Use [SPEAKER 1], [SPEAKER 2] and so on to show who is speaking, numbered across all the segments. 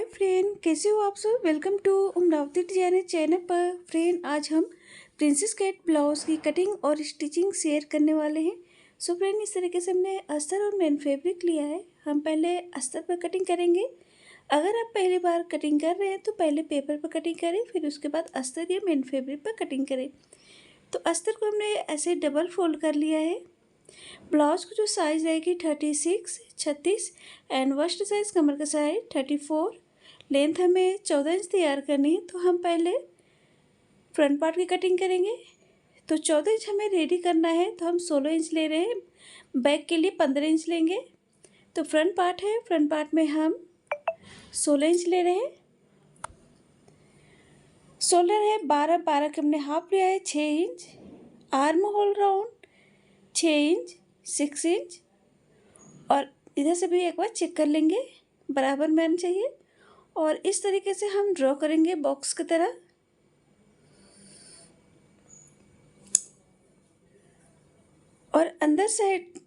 [SPEAKER 1] Friend, कैसे हो आप सब। Welcome to Amravati designer channel पर। फ्रेंड, आज हम प्रिंसेस कट ब्लाउज की कटिंग और स्टिचिंग शेयर करने वाले हैं। सो फ्रेंड, इस तरीके से हमने अस्तर और मेन फैब्रिक लिया है। हम पहले अस्तर पर कटिंग करेंगे। अगर आप पहली बार कटिंग कर रहे हैं तो पहले पेपर पर कटिंग करें, फिर उसके बाद अस्तर या मेन फैब्रिक पर कटिंग करें। तो अस्तर को हमने ऐसे डबल फोल्ड कर लिया है। ब्लाउज को जो साइज़ रहेगी 36 एंड वस्ट साइज़ कमर का साइज 34, लेंथ हमें 14 इंच तैयार करनी है। तो हम पहले फ्रंट पार्ट की कटिंग करेंगे। तो 14 इंच हमें रेडी करना है, तो हम 16 इंच ले रहे हैं। बैक के लिए 15 इंच लेंगे। तो फ्रंट पार्ट है, फ्रंट पार्ट में हम 16 इंच ले रहे हैं। शोल्डर है 12 के हमने हाफ लिया है 6 inch. Arm hole round 6 inch 6 inch. और इधर से भी एक बार चेक कर लेंगे, बराबर में आना चाहिए। और इस तरीके से हम ड्रॉ करेंगे बॉक्स की तरह। और अंदर साइड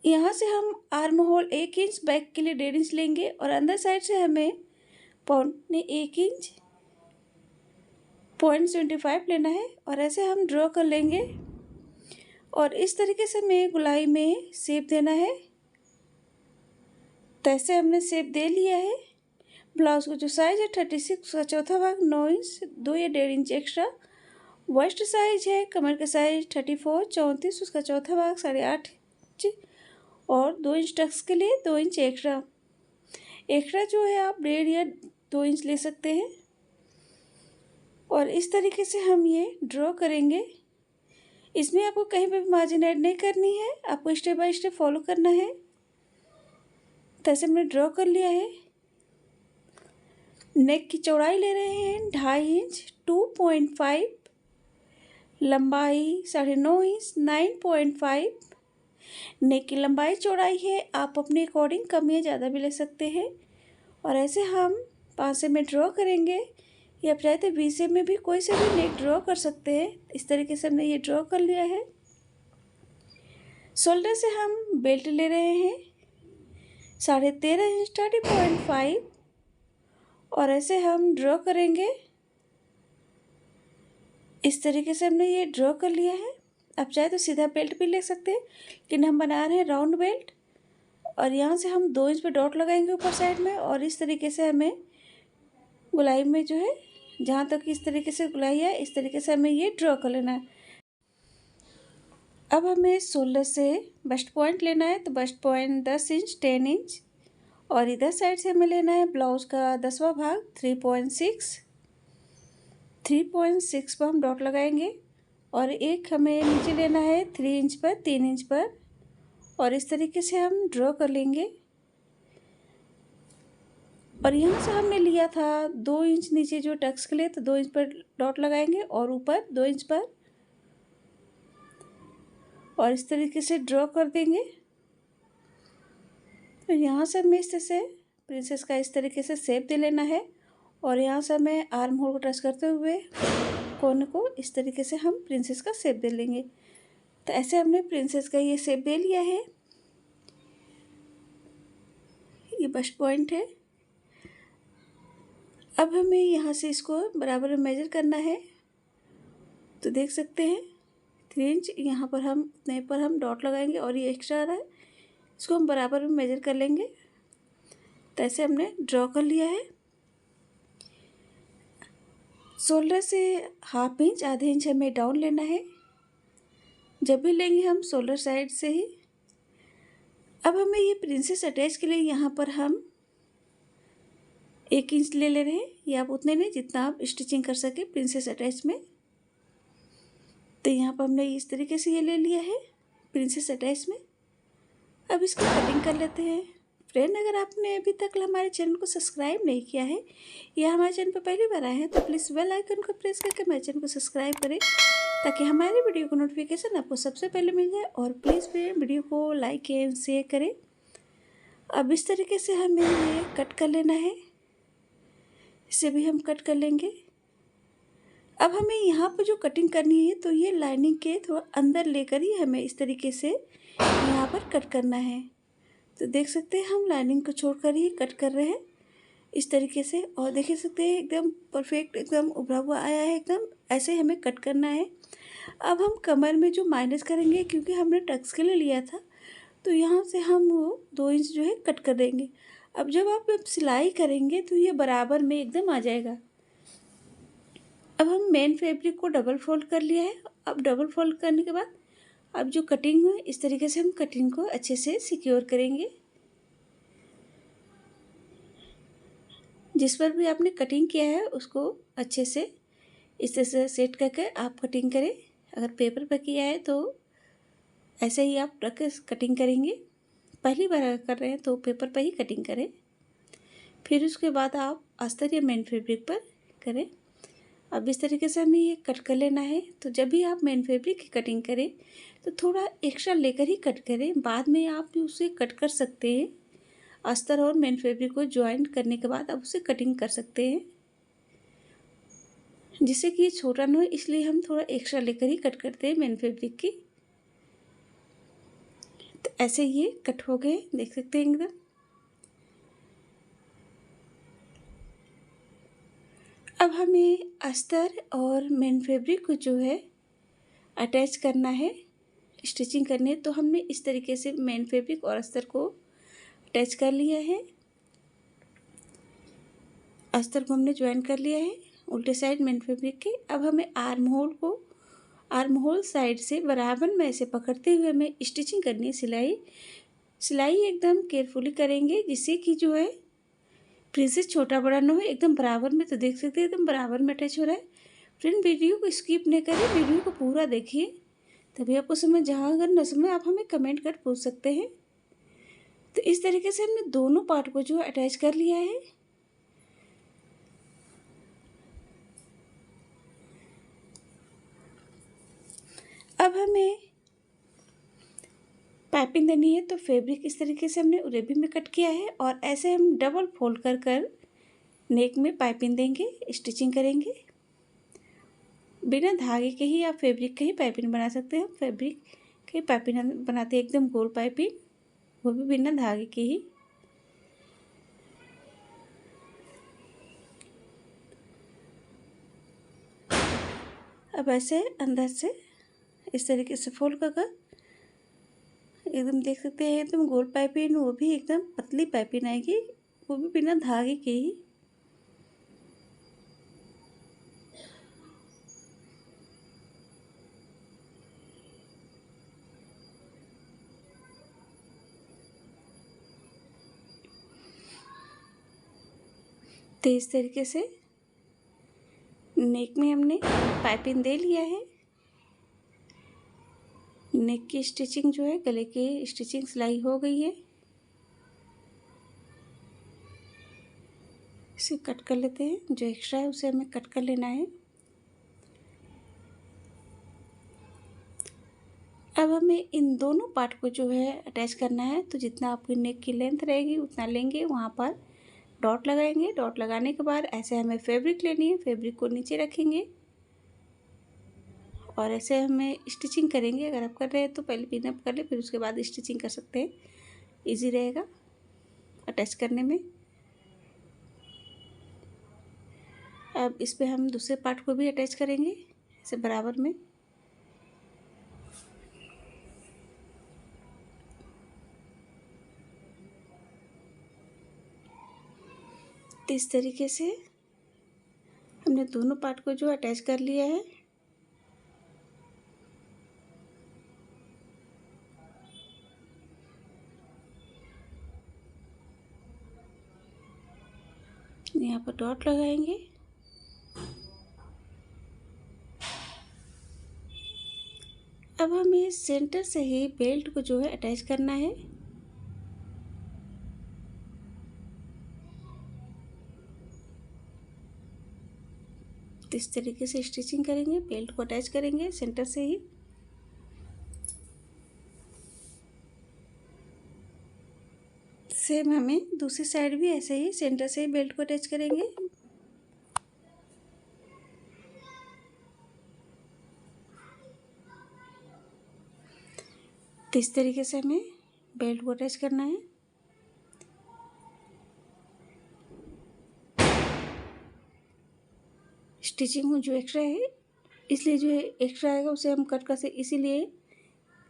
[SPEAKER 1] यहाँ से हम आर्म होल 1 इंच, बैक के लिए 1.5 इंच लेंगे। और अंदर साइड से हमें 1 इंच 0.75 लेना है। और ऐसे हम ड्रॉ कर लेंगे। और इस तरीके से हमें गोलाई में शेप देना है। तो ऐसे हमने शेप दे लिया है। ब्लाउज को जो साइज़ है 36 का चौथा भाग 9 इंच 2 या 1.5 इंच एक्स्ट्रा। वेस्ट साइज है कमर का साइज 34 34, उसका चौथा भाग 8.5 इंच। और 2 इंच टक्स के लिए 2 इंच एक्स्ट्रा जो है आप 1.5 या 2 इंच ले सकते हैं। और इस तरीके से हम ये ड्रॉ करेंगे। इसमें आपको कहीं पर भी मार्जिन ऐड नहीं करनी है, आपको स्टेप बाय स्टेप फॉलो करना है। तो ऐसे हमने ड्रॉ कर लिया है। नेक की चौड़ाई ले रहे हैं 2.5 इंच 2.5, लंबाई 9.5 इंच 9.5। नेक की लंबाई चौड़ाई है, आप अपने अकॉर्डिंग कम या ज़्यादा भी ले सकते हैं। और ऐसे हम 5 सेंट में ड्रॉ करेंगे, या चाहे तो 20 सेंट में भी कोई से भी नेक ड्रॉ कर सकते हैं। इस तरीके से हमने ये ड्रॉ कर लिया है। शोल्डर से हम बेल्ट ले रहे हैं 13.5 इंच 30.5। और ऐसे हम ड्रॉ करेंगे। इस तरीके से हमने ये ड्रॉ कर लिया है। आप चाहे तो सीधा बेल्ट भी ले सकते हैं, लेकिन हम बना रहे हैं राउंड बेल्ट। और यहाँ से हम 2 इंच पे डॉट लगाएंगे ऊपर साइड में। और इस तरीके से हमें गोलाई में जो है, जहाँ तक इस तरीके से गोलाई है, इस तरीके से हमें ये ड्रॉ कर लेना है। अब हमें शोल्डर से बस्ट पॉइंट लेना है। तो बस्ट पॉइंट 10 इंच 10 इंच। और इधर साइड से हमें लेना है ब्लाउज का 10वां भाग 3.6 पर हम डॉट लगाएंगे। और एक हमें नीचे लेना है 3 इंच पर 3 इंच पर। और इस तरीके से हम ड्रॉ कर लेंगे। और यहाँ से हमने लिया था 2 इंच नीचे जो टक्स के लिए, तो 2 इंच पर डॉट लगाएंगे और ऊपर 2 इंच पर। और इस तरीके से ड्रॉ कर देंगे। तो यहाँ से हमें इस तरह से प्रिंसेस का इस तरीके से शेप दे लेना है। और यहाँ से हमें आर्म होल को टच करते हुए कोने को इस तरीके से हम प्रिंसेस का शेप दे लेंगे। तो ऐसे हमने प्रिंसेस का ये शेप दे लिया है। ये बस्ट पॉइंट है। अब हमें यहाँ से इसको बराबर में मेजर करना है। तो देख सकते हैं 3 इंच यहाँ पर हम उतने पर हम डॉट लगाएंगे। और ये एक्स्ट्रा आ रहा है, इसको हम बराबर में मेजर कर लेंगे। तो ऐसे हमने ड्रॉ कर लिया है। शोल्डर से ½ इंच आधे इंच हमें डाउन लेना है। जब भी लेंगे हम शोल्डर साइड से ही। अब हमें ये प्रिंसेस अटैच के लिए यहाँ पर हम 1 इंच ले रहे हैं। ये आप उतने नहीं जितना आप स्टिचिंग कर सके प्रिंसेस अटैच में। तो यहाँ पर हमने इस तरीके से ये ले लिया है प्रिंसेस अटैच में। अब इसकी कटिंग कर लेते हैं। फ्रेंड, अगर आपने अभी तक हमारे चैनल को सब्सक्राइब नहीं किया है या हमारे चैनल पर पहली बार आए हैं, तो प्लीज़ बेल आइकन को प्रेस करके हमारे चैनल को सब्सक्राइब करें, ताकि हमारे वीडियो को नोटिफिकेशन आपको सबसे पहले मिल जाए। और प्लीज़ फ्रेंड, वीडियो को लाइक एंड शेयर करें। अब इस तरीके से हमें ये कट कर लेना है। इसे भी हम कट कर लेंगे। अब हमें यहाँ पर जो कटिंग करनी है, तो ये लाइनिंग के थोड़ा अंदर लेकर ही हमें इस तरीके से यहाँ पर कट करना है। तो देख सकते हैं हम लाइनिंग को छोड़कर ही कट कर रहे हैं। इस तरीके से। और देख सकते हैं एकदम परफेक्ट, एकदम उभरा हुआ आया है, एकदम ऐसे हमें कट करना है। अब हम कमर में जो माइनस करेंगे, क्योंकि हमने टक्स के लिए लिया था, तो यहाँ से हम वो 2 इंच जो है कट कर देंगे। अब जब आप सिलाई करेंगे तो ये बराबर में एकदम आ जाएगा। अब हम मेन फैब्रिक को डबल फोल्ड कर लिया है। अब डबल फोल्ड करने के बाद अब जो कटिंग है, इस तरीके से हम कटिंग को अच्छे से सिक्योर करेंगे। जिस पर भी आपने कटिंग किया है उसको अच्छे से इस तरह से सेट करके आप कटिंग करें। अगर पेपर पर किया है तो ऐसे ही आप रख कटिंग करेंगे। पहली बार अगर कर रहे हैं तो पेपर पर ही कटिंग करें, फिर उसके बाद आप अस्तर या मेन फैब्रिक पर करें। अब इस तरीके से हमें ये कट कर लेना है। तो जब भी आप मेन फैब्रिक की कटिंग करें तो थोड़ा एक्स्ट्रा लेकर ही कट करें, बाद में आप उसे कट कर सकते हैं। अस्तर और मेन फैब्रिक को ज्वाइन करने के बाद आप उसे कटिंग कर सकते हैं, जिससे कि ये छोटा न हो, इसलिए हम थोड़ा एक्स्ट्रा लेकर ही कट करते हैं मेन फैब्रिक की। तो ऐसे ये कट हो गए, देख सकते हैं एकदम। अब हमें अस्तर और मेन फैब्रिक को जो है अटैच करना है, स्टिचिंग करनी है। तो हमने इस तरीके से मेन फैब्रिक और अस्तर को अटैच कर लिया है। अस्तर को हमने ज्वाइन कर लिया है उल्टे साइड मेन फैब्रिक के। अब हमें आर्म होल साइड से बराबर में ऐसे पकड़ते हुए हमें स्टिचिंग करनी है। सिलाई एकदम केयरफुली करेंगे, जिससे कि जो है प्रिंसेस छोटा बड़ा ना हो, एकदम बराबर में। तो देख सकते हैं एकदम बराबर में अटैच हो रहा है। फ्रेंड, वीडियो को स्किप नहीं करें, वीडियो को पूरा देखिए, तभी आपको समझ। जहाँ अगर न समझ आप हमें कमेंट कर पूछ सकते हैं। तो इस तरीके से हमने दोनों पार्ट को जो अटैच कर लिया है। अब हमें पाइपिंग देनी है, तो फैब्रिक इस तरीके से हमने उरेबी में कट किया है और ऐसे हम डबल फोल्ड कर कर नेक में पाइपिंग देंगे, स्टिचिंग करेंगे। बिना धागे के ही आप फैब्रिक के ही पाइपिंग बना सकते हैं। फैब्रिक के पाइपिंग बनाते हैं एकदम गोल पाइपिंग, वो भी बिना धागे के ही। अब ऐसे अंदर से इस तरीके से फोल्ड कर कर एकदम देख सकते हैं एकदम गोल पाइपिंग, वो भी एकदम पतली पाइपिंग आएगी, वो भी बिना धागे के ही। तो इस तरीके से नेक में हमने पाइपिंग दे लिया है। नेक की स्टिचिंग जो है, गले की स्टिचिंग सिलाई हो गई है। इसे कट कर लेते हैं, जो एक्स्ट्रा है उसे हमें कट कर लेना है। अब हमें इन दोनों पार्ट को जो है अटैच करना है। तो जितना आपकी नेक की लेंथ रहेगी उतना लेंगे, वहाँ पर डॉट लगाएंगे। डॉट लगाने के बाद ऐसे हमें फैब्रिक लेनी है, फैब्रिक को नीचे रखेंगे और ऐसे हमें स्टिचिंग करेंगे। अगर आप कर रहे हैं तो पहले पिन अप कर ले, फिर उसके बाद स्टिचिंग कर सकते हैं, इजी रहेगा अटैच करने में। अब इस पे हम दूसरे पार्ट को भी अटैच करेंगे ऐसे बराबर में। तो इस तरीके से हमने दोनों पार्ट को जो अटैच कर लिया है। यहाँ पर डॉट लगाएंगे। अब हमें सेंटर से ही बेल्ट को जो है अटैच करना है। तो इस तरीके से स्टिचिंग करेंगे, बेल्ट को अटैच करेंगे सेंटर से ही। सेम हमें दूसरी साइड भी ऐसे ही सेंटर से ही बेल्ट को अटैच करेंगे। तो इस तरीके से हमें बेल्ट को अटैच करना है। स्टिचिंग जो एक्स्ट्रा है, इसलिए जो है एक्स्ट्रा आएगा उसे हम कट कर से, इसीलिए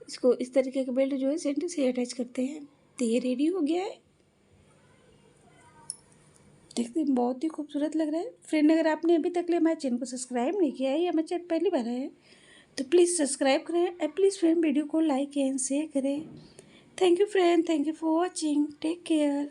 [SPEAKER 1] इसको इस तरीके का बेल्ट जो है सेंटर से अटैच करते हैं। तो ये रेडी हो गया है, देखते हैं बहुत ही खूबसूरत लग रहा है। फ्रेंड, अगर आपने अभी तक ले हमारे चैनल को सब्सक्राइब नहीं किया है या हमारे चैनल पहली बार है तो प्लीज़ सब्सक्राइब करें और प्लीज़ फ्रेंड वीडियो को लाइक एंड शेयर करें। Thank you friend, thank you for watching, take care.